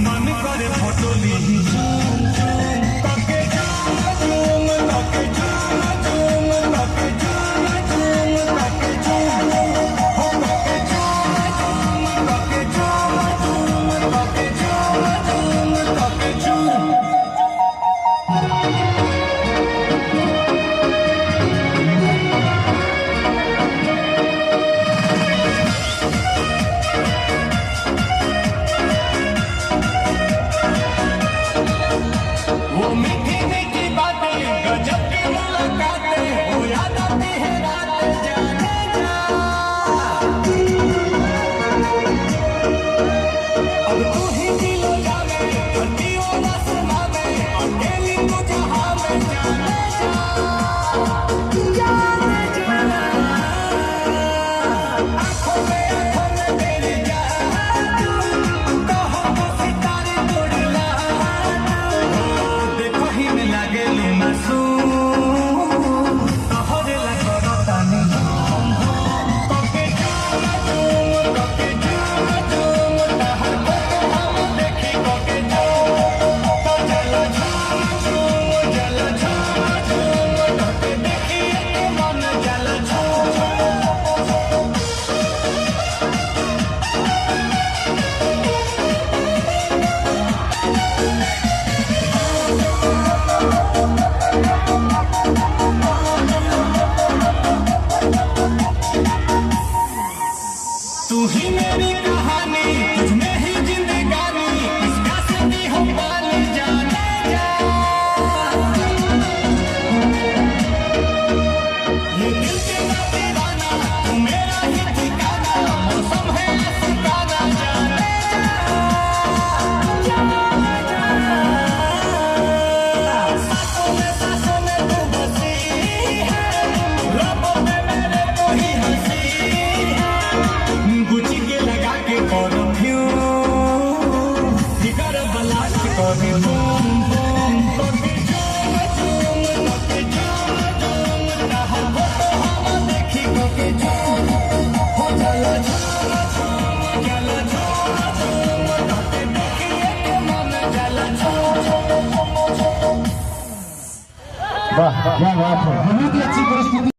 मन करे फोटो ली तू ही मेरी कहानी, तुझ में ही जिंदगानी, इसका सदी हो पाल जाने जा। ये दिल तेरा दीवाना, तू मेरा ही ठिकाना, मौसम है सुहाना जाने जा। सांसों में तू बसी है, रबों में मेरे तू ही हंसी है। गुची के लगा के परफ्यूम फिगर ब्लास्ट कभी बूम बूम कभी झूम झूम कभी झूम झूम रहा वो तो हवा देखी कभी झूम हो जला झूम झूम जला झूम झूम कभी देखिए के मन जला झूम। वाह क्या बात है, बहुत ही अच्छी परिस्थिति।